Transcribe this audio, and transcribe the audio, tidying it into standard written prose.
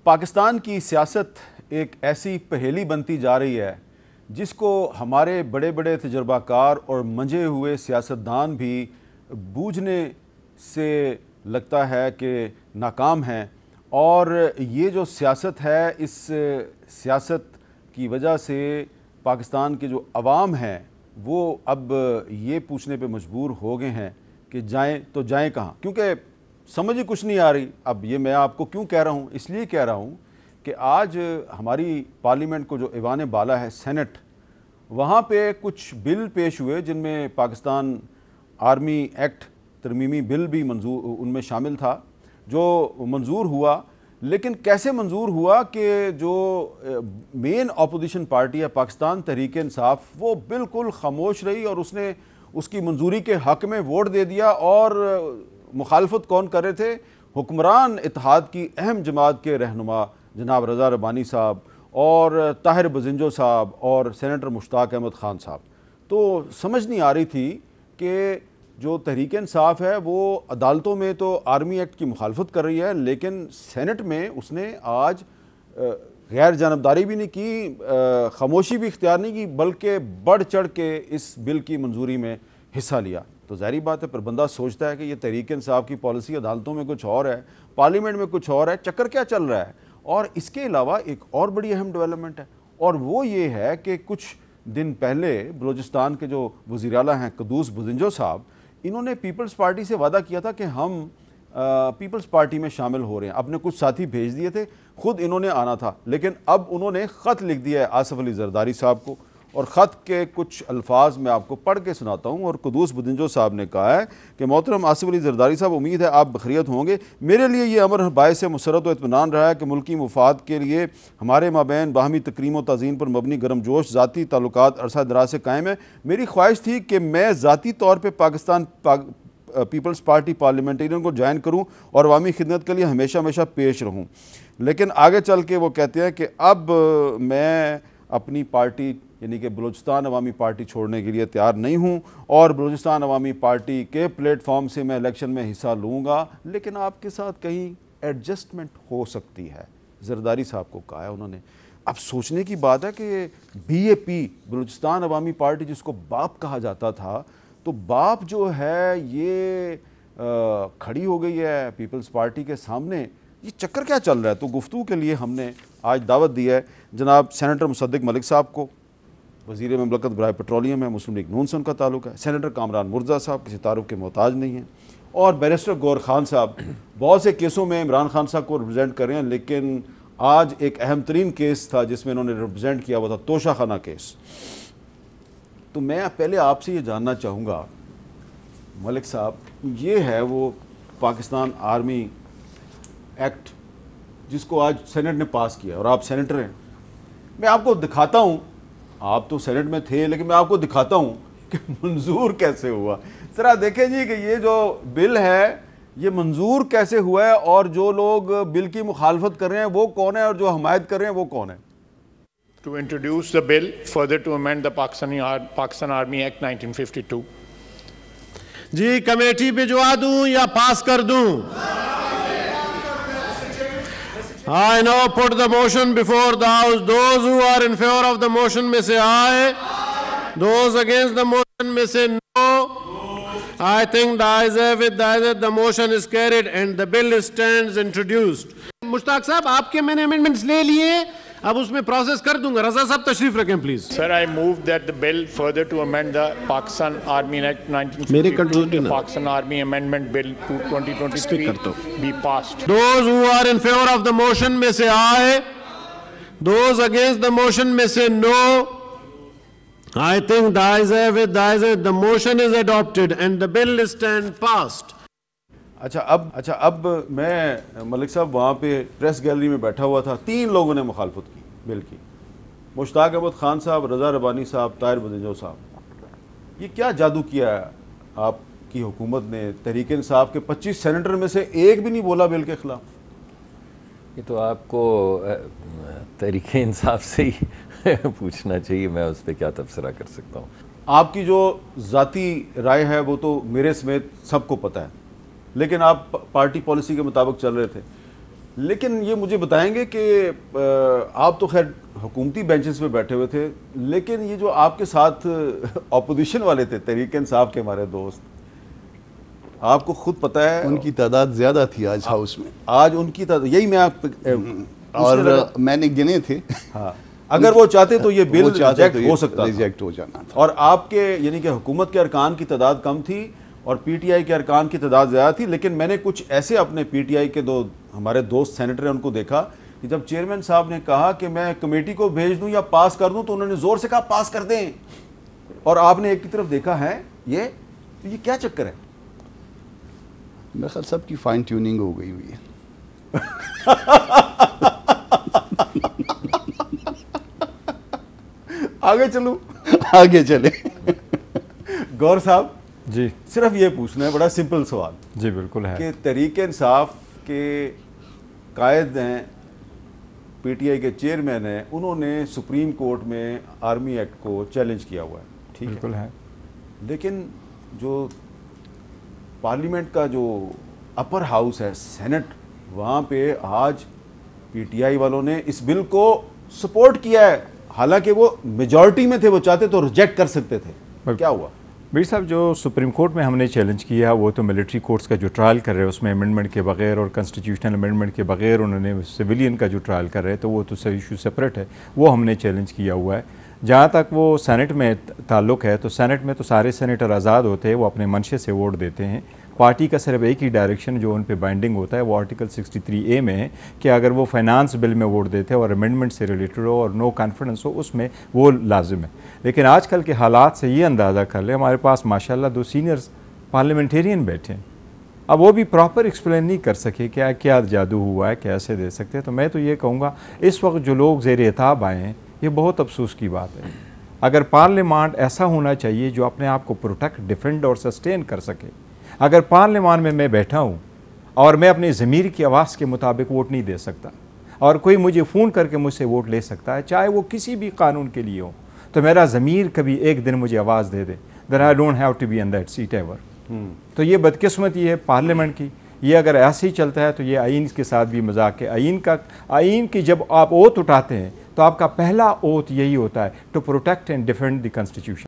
पाकिस्तान की सियासत एक ऐसी पहेली बनती जा रही है जिसको हमारे बड़े बड़े तजर्बाकार और मंजे हुए सियासतदान भी बूझने से लगता है कि नाकाम हैं। और ये जो सियासत है, इस सियासत की वजह से पाकिस्तान के जो अवाम हैं वो अब ये पूछने पे मजबूर हो गए हैं कि जाएं तो जाएं कहाँ, क्योंकि समझ ही कुछ नहीं आ रही। अब ये मैं आपको क्यों कह रहा हूँ, इसलिए कह रहा हूँ कि आज हमारी पार्लियामेंट को जो ऐवान बाला है, सेनेट, वहाँ पे कुछ बिल पेश हुए जिनमें पाकिस्तान आर्मी एक्ट तरमीमी बिल भी मंजूर उनमें शामिल था, जो मंजूर हुआ। लेकिन कैसे मंजूर हुआ कि जो मेन अपोजिशन पार्टी है पाकिस्तान तहरीक इंसाफ, वो बिल्कुल खामोश रही और उसने उसकी मंजूरी के हक़ में वोट दे दिया। और मुखालफत कौन कर रहे थे? हुक्मरान इत्तेहाद की अहम जमात के रहनुमा जनाब रज़ा रब्बानी साहब और ताहिर बजिंजो साहब और सेनेटर मुश्ताक अहमद ख़ान साहब। तो समझ नहीं आ रही थी कि जो तहरीक इंसाफ है वो अदालतों में तो आर्मी एक्ट की मुखालफत कर रही है, लेकिन सेनेट में उसने आज गैर जानबदारी भी नहीं की, खामोशी भी इख्तियार नहीं की, बल्कि बढ़ चढ़ के इस बिल की मंजूरी में हिस्सा लिया। तो ज़ाहिर बात है, पर बंदा सोचता है कि ये तहरीक इंसाफ की पॉलिसी अदालतों में कुछ और है, पार्लियामेंट में कुछ और है, चक्कर क्या चल रहा है। और इसके अलावा एक और बड़ी अहम डेवलपमेंट है, और वो ये है कि कुछ दिन पहले बलूचिस्तान के जो वज़ीर आला हैं क़ुद्दूस बजिंजो साहब, इन्होंने पीपल्स पार्टी से वादा किया था कि हम पीपल्स पार्टी में शामिल हो रहे हैं। अपने कुछ साथी भेज दिए थे, खुद इन्होंने आना था, लेकिन अब उन्होंने ख़त लिख दिया है आसिफ अली जरदारी साहब को। और ख़त के कुछ अल्फाज मैं आपको पढ़ के सुनाता हूँ। और क़ुद्दूस बजिंजो साहब ने कहा है कि मोहतरम आसिफ अली जरदारी साहब, उम्मीद है आप बखैरियत होंगे। मेरे लिए ये अमर बायस मुसरत व इत्मीनान रहा है कि मुल्की मुफाद के लिए हमारे माबैन बाहमी तकरीम व तज़ीम पर मबनी गर्मजोश ज़ाती ताल्लुकात अरसा दराज से कायम है। मेरी ख्वाहिश थी कि मैं ज़ाती तौर पर पाकिस्तान पीपल्स पार्टी पार्लियामेंटेरियन को ज्वाइन करूँ और अवामी खिदमत के लिए हमेशा हमेशा पेश रहूँ। लेकिन आगे चल के वो कहते हैं कि अब मैं अपनी पार्टी यानी कि बलूचिस्तान अवामी पार्टी छोड़ने के लिए तैयार नहीं हूँ और बलूचिस्तान अवामी पार्टी के प्लेटफॉर्म से मैं इलेक्शन में हिस्सा लूँगा, लेकिन आपके साथ कहीं एडजस्टमेंट हो सकती है, जरदारी साहब को कहा है उन्होंने। अब सोचने की बात है कि BAP बलूचिस्तान अवामी पार्टी जिसको बाप कहा जाता था, तो बाप जो है ये खड़ी हो गई है पीपल्स पार्टी के सामने। ये चक्कर क्या चल रहा है? तो गुफ्तगू के लिए हमने आज दावत दी है जनाब सेनेटर मुसद्दिक मलिक साहब को, वज़ीर ममलकत बराए पेट्रोलियम है, मुस्लिम लीग नून से उनका ताल्लुक है। सेनेटर कामरान मुर्जा साहब किसी तारुफ के मोहताज नहीं हैं। और बैरिस्टर गौर खान साहब बहुत से केसों में इमरान खान साहब को रिप्रेजेंट कर रहे हैं, लेकिन आज एक अहम तरीन केस था जिसमें इन्होंने रिप्रेजेंट किया, वो था तोशा खाना केस। तो मैं पहले आपसे ये जानना चाहूँगा मलिक साहब, ये है वो पाकिस्तान आर्मी एक्ट जिसको आज सेनेट ने पास किया और आप सेनेटर हैं। मैं आपको दिखाता हूँ, आप तो सेनेट में थे, लेकिन मैं आपको दिखाता हूँ कि मंजूर कैसे हुआ। ज़रा देखें जी कि ये जो बिल है ये मंजूर कैसे हुआ है, और जो लोग बिल की मुखालफत कर रहे हैं वो कौन है और जो हमायत कर रहे हैं वो कौन है। To introduce the bill further to amend the Pakistan Army Act 1952. Ji committee भिजवा दूं या पास कर दूं? I now put the motion before the House. Those who are in favor of the motion may say aye. Those against the motion may say no. I think the ayes have it, the motion is carried and the bill stands introduced. Mushtaq साहब, आपके मैंने amendments ले लिए, अब उसमें process कर दूंगा। रजा साहब तशरीफ रखें please. Sir, I move that the bill further to amend the Pakistan Army Act 1952, the Pakistan Army Amendment Bill 2023 be passed. Those who are in favor of the motion may say aye. Those against the motion may say no. I think the ayes have it, the motion is adopted and the bill stands passed. अच्छा अब मैं मलिक साहब वहाँ पे press gallery में बैठा हुआ था, 3 लोगों ने मुखालफत की बिल की, मुश्ताक अहमद खान साहब, रज़ा रब्बानी साहब, ताहिर बजिंजो साहब। ये क्या जादू किया है आपकी हुकूमत ने? तहरीक इंसाफ के 25 सेनेटर में से एक भी नहीं बोला बिल के खिलाफ। ये तो आपको तहरीक इंसाफ से ही पूछना चाहिए, मैं उस पर क्या तबसरा कर सकता हूँ। आपकी जो ज़ाती राय है वो तो मेरे समेत सबको पता है, लेकिन आप पार्टी पॉलिसी के मुताबिक चल रहे थे। लेकिन ये मुझे बताएंगे कि आप तो खैर हुकूमती बेंचेस पे बैठे हुए थे, लेकिन ये जो आपके साथ ऑपोजिशन वाले थे, तहरीक इंसाफ के हमारे दोस्त, आपको खुद पता है उनकी तादाद ज्यादा थी आज हाउस में। आज उनकी तादाद, यही मैं आप और मैंने गिने थे। हाँ, अगर वो चाहते तो ये बिल रिजेक्ट हो सकता, रिजेक्ट हो जाना था। और आपके यानी कि हुकूमत के अरकान की तादाद कम थी और पीटीआई के अरकान की तादाद ज़्यादा थी। लेकिन मैंने कुछ ऐसे अपने पीटीआई के दो हमारे दोस्त सेनेटर हैं उनको देखा कि जब चेयरमैन साहब ने कहा कि मैं कमेटी को भेज दूं या पास कर दूं, तो उन्होंने ज़ोर से कहा पास कर दें, और आपने एक की तरफ देखा है। ये तो ये क्या चक्कर है? मेरे ख्याल सबकी फाइन ट्यूनिंग हो गई हुई है। आगे चलूं? आगे चले। गौर साहब जी, सिर्फ ये पूछना है, बड़ा सिंपल सवाल जी बिल्कुल है कि तहरीक इंसाफ के कायद हैं, पीटीआई के चेयरमैन हैं, उन्होंने सुप्रीम कोर्ट में आर्मी एक्ट को चैलेंज किया हुआ है, ठीक है? बिल्कुल है। लेकिन जो पार्लियामेंट का जो अपर हाउस है, सेनेट, वहाँ पे आज पीटीआई वालों ने इस बिल को सपोर्ट किया है, हालांकि वो मेजॉरिटी में थे, वो चाहते तो रिजेक्ट कर सकते थे। क्या हुआ? बीर साहब, जो सुप्रीम कोर्ट में हमने चैलेंज किया वो तो मिलिट्री कोर्ट्स का जो ट्रायल कर रहे हैं उसमें अमेंडमेंट के बगैर और कॉन्स्टिट्यूशनल अमेंडमेंट के बगैर उन्होंने सिविलियन का जो ट्रायल कर रहे हैं, तो वो तो इशू सेपरेट है, वो हमने चैलेंज किया हुआ है। जहाँ तक वो सेनेट में ताल्लुक़ है, तो सेनेट में तो सारे सेनेटर आज़ाद होते हैं, वो अपने मंशे से वोट देते हैं। पार्टी का सिर्फ एक ही डायरेक्शन जो उन पे बाइंडिंग होता है वो आर्टिकल 63A में है कि अगर वो फाइनेंस बिल में वोट देते हैं और अमेंडमेंट से रिलेटेड हो और नो कॉन्फिडेंस हो, उसमें वो लाजिम है। लेकिन आजकल के हालात से ये अंदाज़ा कर ले, हमारे पास माशाल्लाह 2 सीनियर्स पार्लियामेंटेरियन बैठे हैं, अब वो भी प्रॉपर एक्सप्लेन नहीं कर सके क्या क्या जादू हुआ है, कैसे दे सकते हैं। तो मैं तो ये कहूँगा इस वक्त जो लोग ज़ेर एताब आए हैं, ये बहुत अफसोस की बात है। अगर पार्लियामेंट ऐसा होना चाहिए जो अपने आप को प्रोटेक्ट, डिफेंड और सस्टेन कर सके। अगर पार्लियामेंट में मैं बैठा हूँ और मैं अपनी ज़मीर की आवाज़ के मुताबिक वोट नहीं दे सकता और कोई मुझे फ़ोन करके मुझसे वोट ले सकता है, चाहे वो किसी भी कानून के लिए हो, तो मेरा ज़मीर कभी एक दिन मुझे आवाज़ दे दे that I don't have to be in that seat ever. तो ये बदकिस्मती है पार्लियामेंट की। ये अगर ऐसे ही चलता है तो ये आइन के साथ भी मजाक है। आइन की जब आप ओथ उठाते हैं तो आपका पहला ओथ यही होता है to protect and defend the constitution.